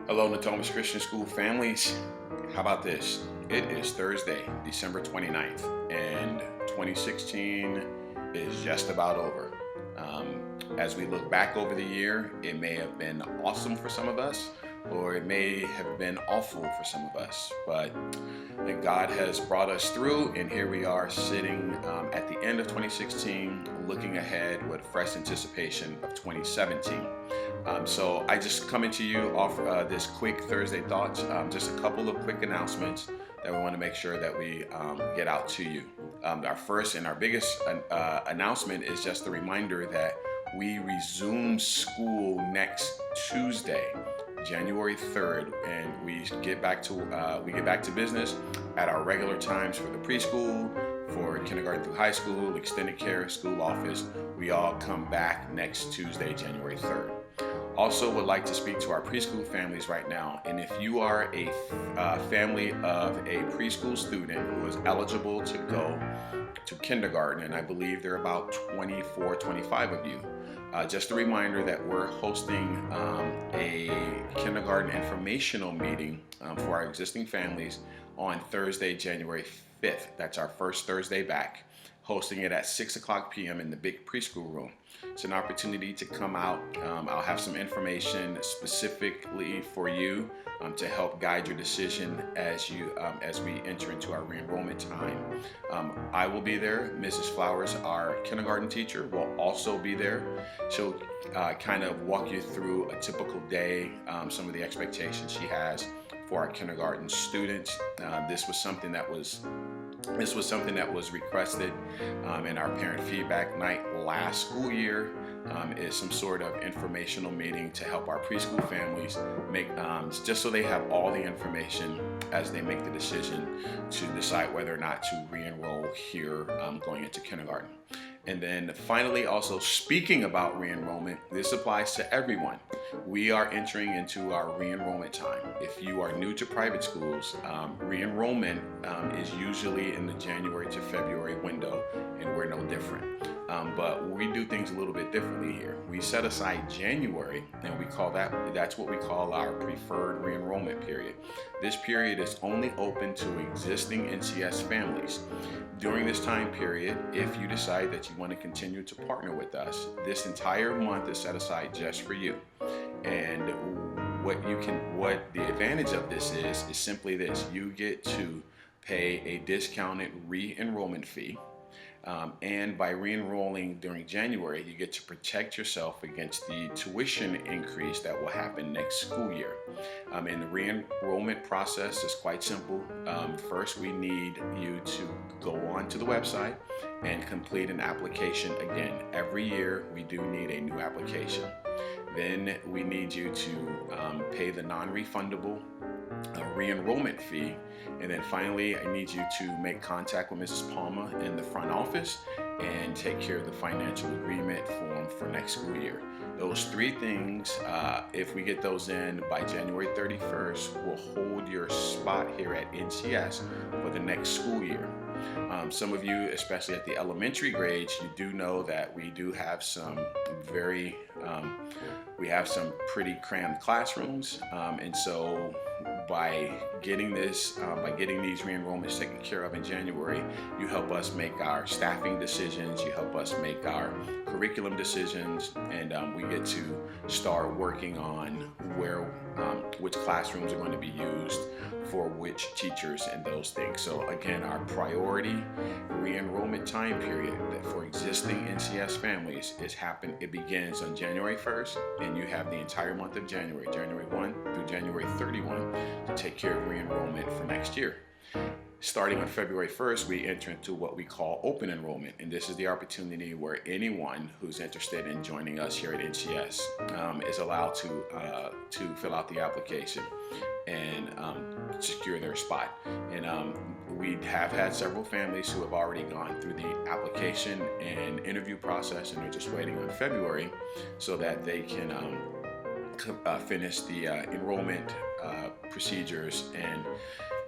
Hello, Natomas Christian School families. How about this? It is Thursday, December 29th, and 2016 is just about over. As we look back over the year, it may have been awesome for some of us, or it may have been awful for some of us, but that God has brought us through, and here we are sitting at the end of 2016, looking ahead with fresh anticipation of 2017. So I just coming to you off this quick Thursday thoughts, just a couple of quick announcements that we want to make sure that we get out to you. Our first and our biggest announcement is just a reminder that we resume school next Tuesday, January 3rd, and we get back to business at our regular times for the preschool, for kindergarten through high school, extended care, school office. We all come back next Tuesday, January 3rd. Also would like to speak to our preschool families right now, and if you are a family of a preschool student who is eligible to go to kindergarten, and I believe there are about 24, 25 of you, just a reminder that we're hosting a kindergarten informational meeting for our existing families on Thursday, January 5th. That's our first Thursday back, hosting it at 6:00 p.m. in the big preschool room. It's an opportunity to come out. I'll have some information specifically for you to help guide your decision as we enter into our re-enrollment time. I will be there. Mrs. Flowers, our kindergarten teacher, will also be there. She'll kind of walk you through a typical day, some of the expectations she has for our kindergarten students. This was something that was requested in our parent feedback night last school year. Is some sort of informational meeting to help our preschool families make, just so they have all the information as they make the decision to decide whether or not to re-enroll here going into kindergarten. And then finally, also speaking about re-enrollment, this applies to everyone. We are entering into our re-enrollment time. If you are new to private schools, re-enrollment is usually in the January to February window, and we're no different. But we do things a little bit differently here. We set aside January, and that's what we call our preferred re-enrollment period. This period is only open to existing NCS families. During this time period, if you decide that you want to continue to partner with us, this entire month is set aside just for you. And what the advantage of this is simply this: you get to pay a discounted re-enrollment fee. And by re-enrolling during January, you get to protect yourself against the tuition increase that will happen next school year. And the re-enrollment process is quite simple. First, we need you to go on to the website and complete an application again. Every year, we do need a new application. Then we need you to pay the non-refundable re-enrollment fee. And then finally, I need you to make contact with Mrs. Palmer in the front office and take care of the financial agreement form for next school year. Those three things, if we get those in by January 31st, will hold your spot here at NCS for the next school year. Some of you, especially at the elementary grades, you do know that we do have some pretty crammed classrooms, and so by getting these re-enrollments taken care of in January, you help us make our staffing decisions, you help us make our curriculum decisions, and we get to start working on which classrooms are going to be used for which teachers and those things. So again, our priority re-enrollment time period for existing NCS families it begins on January 1st, and you have the entire month of January 1 through January 31 to take care of re-enrollment for next year. Starting on February 1st, we enter into what we call open enrollment, and this is the opportunity where anyone who's interested in joining us here at NCS is allowed to fill out the application and secure their spot. And we have had several families who have already gone through the application and interview process, and they're just waiting on February so that they can finish the enrollment procedures and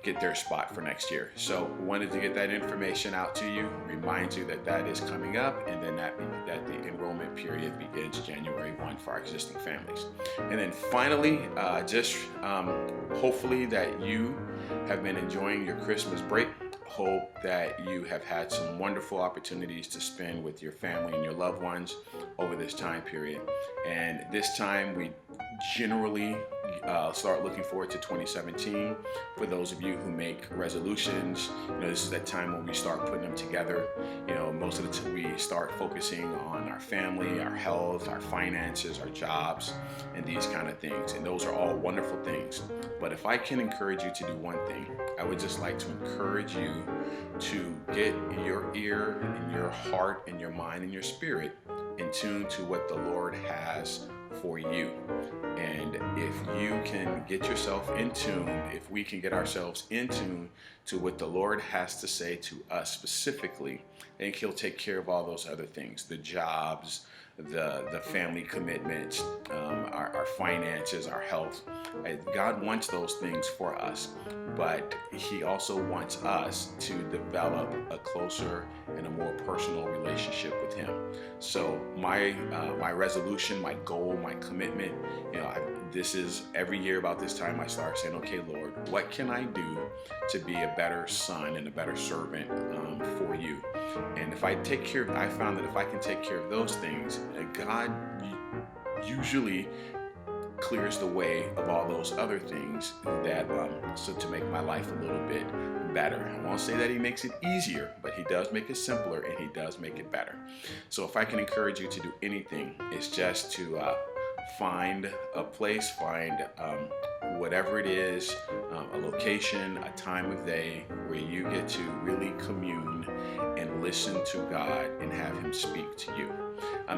get their spot for next year. So wanted to get that information out to you, remind you that that is coming up, and then that the enrollment period begins January 1 for our existing families. And then finally, hopefully that you have been enjoying your Christmas break. Hope that you have had some wonderful opportunities to spend with your family and your loved ones over this time period. And this time we generally start looking forward to 2017. For those of you who make resolutions, this is that time when we start putting them together. Most of the time we start focusing on our family, our health, our finances, our jobs, and these kind of things. And those are all wonderful things. But if I can encourage you to do one thing, I would just like to encourage you to get your ear and your heart and your mind and your spirit in tune to what the Lord has for you. And if you can get yourself in tune, if we can get ourselves in tune to what the Lord has to say to us specifically, then He'll take care of all those other things, the jobs, the family commitments, our finances, our health. God wants those things for us, but He also wants us to develop a closer and a more personal relationship with Him. So my resolution, my goal, my commitment, this is every year about this time I start saying, okay, Lord, what can I do to be a better son and a better servant for you? And if I found that if I can take care of those things, God usually clears the way of all those other things so to make my life a little bit better. I won't say that He makes it easier, but He does make it simpler, and He does make it better. So if I can encourage you to do anything, it's just to find a place, find whatever it is, a location, a time of day where you get to really commune and listen to God and have Him speak to you.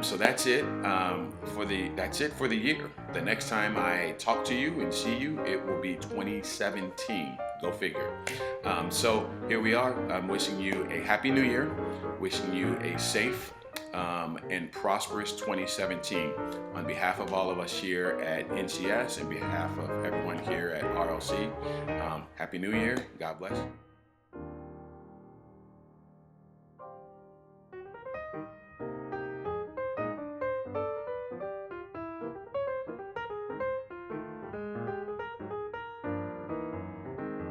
So that's it for the year. The next time I talk to you and see you, it will be 2017. Go figure. So here we are. I'm wishing you a happy new year, wishing you a safe and prosperous 2017 on behalf of all of us here at NCS and behalf of everyone here at RLC. Happy New Year. God bless.